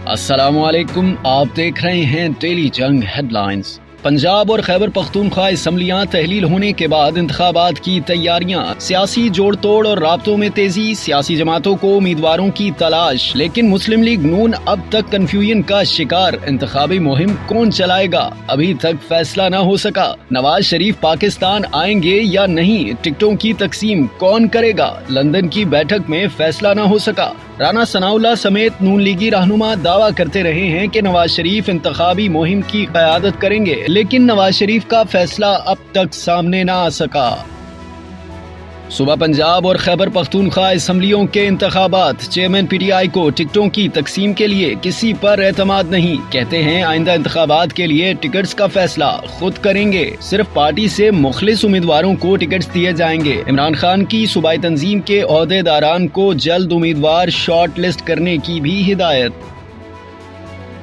अस्सलाम वालेकुम, आप देख रहे हैं डेली जंग हेडलाइंस। पंजाब और खैबर पख्तूनख्वा असम्बलियां तहलील होने के बाद इंतखाबात की तैयारियां, सियासी जोड़ तोड़ और राब्तों में तेजी, सियासी जमातों को उम्मीदवारों की तलाश। लेकिन मुस्लिम लीग नून अब तक कंफ्यूजन का शिकार। इंतखाबी मुहिम कौन चलाएगा, अभी तक फैसला न हो सका। नवाज शरीफ पाकिस्तान आएंगे या नहीं, टिकटों की तकसीम कौन करेगा, लंदन की बैठक में फैसला न हो सका। राना सनाउल्लाह समेत नून लीगी रहनुमा दावा करते रहे हैं कि नवाज शरीफ इंतखाबी मुहिम की क़यादत करेंगे, लेकिन नवाज शरीफ का फैसला अब तक सामने न आ सका। सुबह पंजाब और खैबर पख्तूनख्वा असम्बलियों के इंतखाबात। चेयरमैन पीटीआई को टिकटों की तकसीम के लिए किसी पर एतमाद नहीं। कहते हैं आइंदा इंतखाबात के लिए टिकट्स का फैसला खुद करेंगे, सिर्फ पार्टी से मुखलिस उम्मीदवारों को टिकट्स दिए जाएंगे। इमरान खान की सूबाई तंजीम के ओहदेदारान को जल्द उम्मीदवार शॉर्ट लिस्ट करने की भी हिदायत।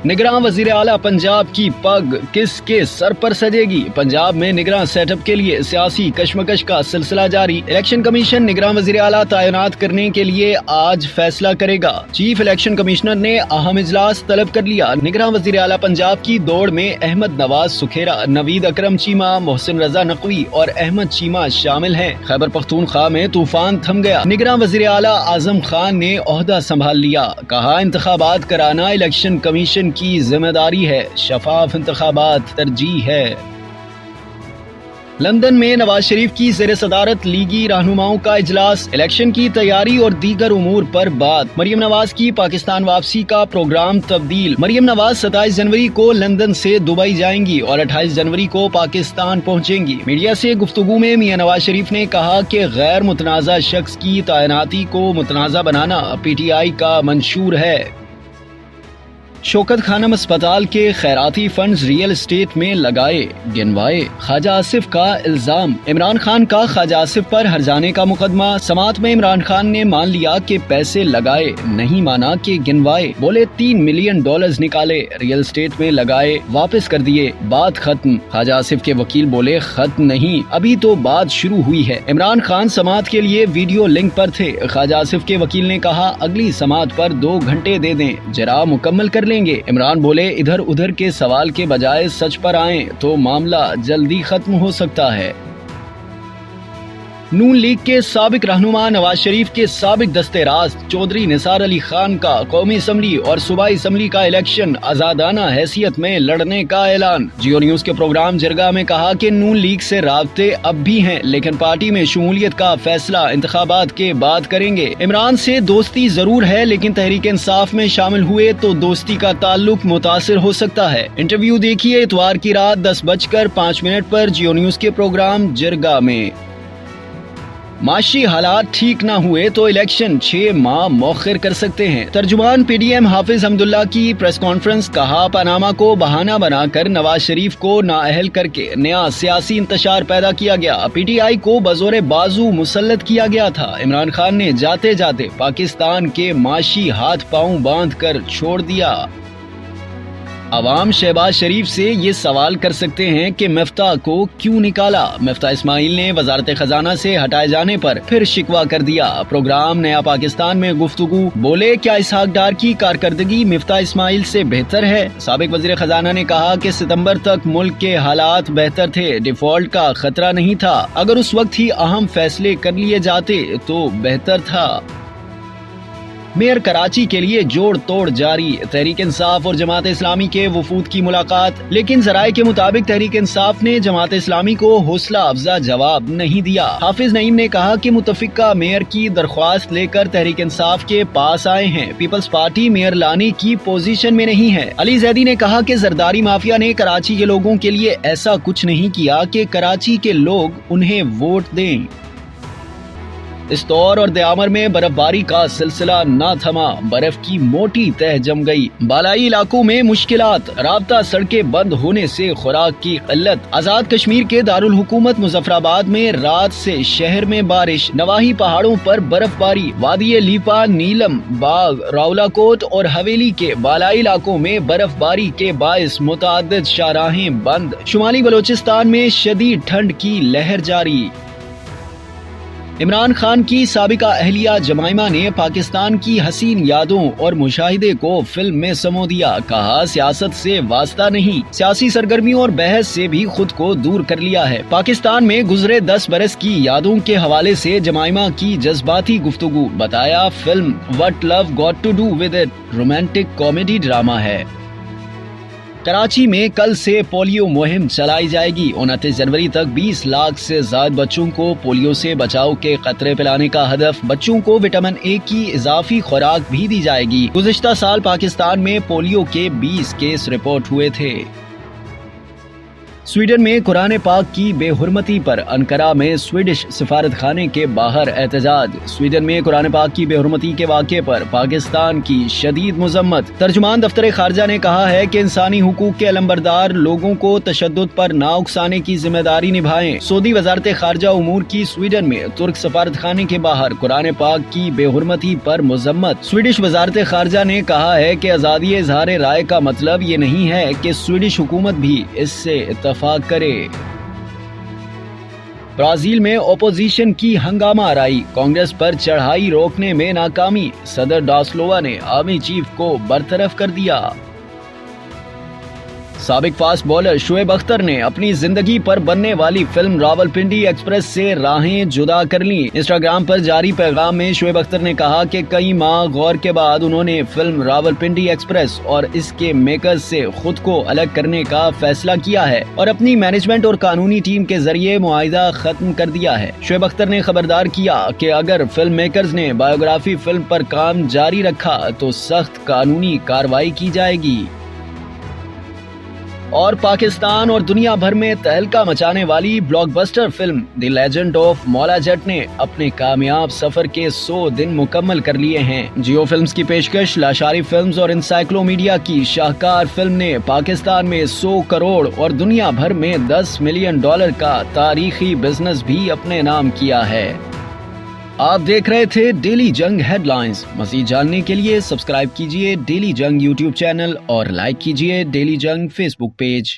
निगरान वजीर आला पंजाब की पग किसके सर पर सजेगी, पंजाब में निगरान सेटअप के लिए सियासी कशमकश का सिलसिला जारी। इलेक्शन कमीशन निगरान वजीर आला तैनात करने के लिए आज फैसला करेगा। चीफ इलेक्शन कमिश्नर ने अहम इजलास तलब कर लिया। निगरान वजीर आला पंजाब की दौड़ में अहमद नवाज सुखेरा, नवीद अकरम चीमा, मोहसिन रजा नकवी और अहमद चीमा शामिल हैं। खैबर पख्तूनख्वा में तूफान थम गया। निगरान वजीर आला आजम खान ने ओहदा संभाल लिया। कहा इंतखाबात कराना इलेक्शन कमीशन की जिम्मेदारी है, शफाफ इंतखाबात तरजीह है। लंदन में नवाज शरीफ की ज़ेर सदारत लीगी रहनुमाओं का इजलास। इलेक्शन की तैयारी और दीगर उमूर पर बात। मरियम नवाज की पाकिस्तान वापसी का प्रोग्राम तब्दील। मरियम नवाज 27 जनवरी को लंदन से दुबई जाएंगी और 28 जनवरी को पाकिस्तान पहुंचेंगी। मीडिया से गुफ्तगू में मियां नवाज शरीफ ने कहा कि गैर मुतनाज़ा शख्स की तैनाती को मुतनाज़ा बनाना पीटीआई का मंशूर है। शौकत खानम अस्पताल के खैराती फंड्स रियल एस्टेट में लगाए गिनवाए। ख्वाजा आसिफ का इल्जाम। इमरान खान का ख्वाजा आसिफ पर हर्जाने का मुकदमा। समात में इमरान खान ने मान लिया कि पैसे लगाए, नहीं माना कि गिनवाए। बोले $3 मिलियन निकाले, रियल एस्टेट में लगाए, वापस कर दिए, बात खत्म। ख्वाजा आसिफ के वकील बोले खत्म नहीं, अभी तो बात शुरू हुई है। इमरान खान समात के लिए वीडियो लिंक पर थे। ख्वाजा आसिफ के वकील ने कहा अगली समात पर 2 घंटे दे दें, जरा मुकम्मल कर लेंगे। इमरान बोले इधर उधर के सवाल के बजाय सच पर आएं तो मामला जल्दी खत्म हो सकता है। नून लीग के साबिक रहनुमा नवाज शरीफ के साबिक दस्ते रास्त चौधरी निसार अली खान का कौमी असम्बली और सूबाई असम्बली का इलेक्शन आजादाना हैसियत में लड़ने का ऐलान। जियो न्यूज के प्रोग्राम जिरगा में कहा कि नून लीग से राब्ते अब भी हैं, लेकिन पार्टी में शमूलियत का फैसला इंतखाबात के बाद करेंगे। इमरान से दोस्ती जरूर है, लेकिन तहरीक इंसाफ में शामिल हुए तो दोस्ती का ताल्लुक मुतासिर हो सकता है। इंटरव्यू देखिए इतवार की रात 10:05 पर जियो न्यूज के प्रोग्राम जिरगा में। माशी हालात ठीक न हुए तो इलेक्शन 6 माह मौखिर कर सकते हैं। तर्जुमान पीडीएम हाफिज हमदुल्ला की प्रेस कॉन्फ्रेंस। कहा पनामा को बहाना बनाकर नवाज शरीफ को नाअहल करके नया सियासी इंतशार पैदा किया गया। पीटीआई को बजोरे बाजू मुसल्लत किया गया था। इमरान खान ने जाते जाते पाकिस्तान के माशी हाथ पांव बांध कर छोड़ दिया। अवाम शहबाज शरीफ से ये सवाल कर सकते हैं कि मिफ्ता को क्यों निकाला। मिफ्ता इस्माइल ने वजारत खजाना से हटाए जाने पर फिर शिकवा कर दिया। प्रोग्राम नया पाकिस्तान में गुफ्तगू। बोले क्या इसहाक डार की कारकर्दगी मिफ्ता इस्माइल से बेहतर है। साबिक वजीर खजाना ने कहा कि सितंबर तक मुल्क के हालात बेहतर थे, डिफॉल्ट का खतरा नहीं था। अगर उस वक्त ही अहम फैसले कर लिए जाते तो बेहतर था। मेयर कराची के लिए जोड़ तोड़ जारी। तहरीक इंसाफ और जमात इस्लामी के वफूद की मुलाकात, लेकिन जराये के मुताबिक तहरीक इंसाफ ने जमात इस्लामी को हौसला अफजा जवाब नहीं दिया। हाफिज नईम ने कहा कि मुतफिका मेयर की दरख्वास्त लेकर तहरीक इंसाफ के पास आए हैं। पीपल्स पार्टी मेयर लाने की पोजीशन में नहीं है। अली जैदी ने कहा कि जरदारी माफिया ने कराची के लोगों के लिए ऐसा कुछ नहीं किया कि कराची के लोग उन्हें वोट दें। इस्तौर और दयामर में बर्फबारी का सिलसिला न थमा। बर्फ की मोटी तह जम गई। बालाई इलाकों में मुश्किलात। राब्ता सड़कें बंद होने से खुराक की किल्लत। आजाद कश्मीर के दारुल हुकूमत मुजफ्फराबाद में रात से शहर में बारिश। नवाही पहाड़ों पर बर्फबारी। वादी लीपा, नीलम, बाग, रावलाकोट और हवेली के बालाई इलाकों में बर्फबारी के बायस मुतअद्दिद शाहराहें बंद। शुमाली बलोचिस्तान में शदीद ठंड की लहर जारी। عمران خان کی سابقہ اہلیہ جمائمہ نے پاکستان کی حسین یادوں اور مشاہدے کو فلم میں سمو دیا. کہا سیاست سے واسطہ نہیں، سیاسی سرگرمیوں اور بحث سے بھی خود کو دور کر لیا ہے. پاکستان میں گزرے 10 برس کی یادوں کے حوالے سے جمائمہ کی جذباتی گفتگو. بتایا film what love got to do with it romantic comedy drama ہے. کراچی میں کل سے پولیو مہم چلائی جائے گی. 29 جنوری تک 20 لاکھ سے زائد بچوں کو پولیو سے بچاؤ کے قطرے پلانے کا ہدف. بچوں کو وٹامن اے کی اضافی خوراک بھی دی جائے گی. گزشتہ سال پاکستان میں پولیو کے 20 کیس رپورٹ ہوئے تھے. سویڈن میں قرآن پاک کی بے حرمتی پر انقرہ میں سویڈش سفارت خانے کے باہر احتجاج. سویڈن میں قرآن پاک کی بے حرمتی کے واقعے پر پاکستان کی شدید مذمت. ترجمان دفتر خارجہ نے کہا ہے کہ انسانی حقوق کے علمبردار لوگوں کو تشدد پر نہ اکسانے کی ذمہ داری نبھائیں. سعودی وزارت خارجہ امور کی سویڈن میں ترک سفارت خانے کے باہر قرآن پاک کی بے حرمتی پر مذمت. سویڈش وزارت خارجہ نے کہا ہے کہ آزادی اظہار رائے کا مطلب یہ نہیں ہے کہ سویڈش حکومت بھی اس سے اتفاق کرے. برازیل میں اپوزیشن کی ہنگامہ آرائی. کانگریس پر چڑھائی روکنے میں ناکامی. صدر ڈاسلووا نے آرمی چیف کو برطرف کر دیا. سابق فاسٹ بولر شعیب اختر نے اپنی زندگی پر بننے والی فلم راولپنڈی ایکسپریس سے راہیں جدا کر لیں. انسٹاگرام پر جاری پیغام میں شعیب اختر نے کہا کہ کئی ماہ غور کے بعد انہوں نے فلم راولپنڈی ایکسپریس اور اس کے میکرز سے خود کو الگ کرنے کا فیصلہ کیا ہے اور اپنی مینجمنٹ اور قانونی ٹیم کے ذریعے معاہدہ ختم کر دیا ہے. شعیب اختر نے خبردار کیا کہ اگر فلم میکرز نے بایوگرافی فلم پر کام جاری رکھا تو سخت قانونی کارروائی کی جائے گی. اور پاکستان اور دنیا بھر میں تہلکہ مچانے والی block buster film the legend of مولا جٹ نے اپنے کامیاب سفر کے 100 دن مکمل کر لیے ہیں. جیو فلمز کی پیشکش لاشاری فلمز اور انسائکلو میڈیا کی شاہکار فلم نے پاکستان میں 100 کروڑ اور دنیا بھر میں $10 ملین کا تاریخی بزنس بھی اپنے نام کیا ہے. آپ دیکھ رہے تھے ڈیلی جنگ ہیڈ لائنز. مزید جاننے کے لیے سبسکرائب کیجئے ڈیلی جنگ یوٹیوب چینل اور لائک کیجئے ڈیلی جنگ فیس بک پیج.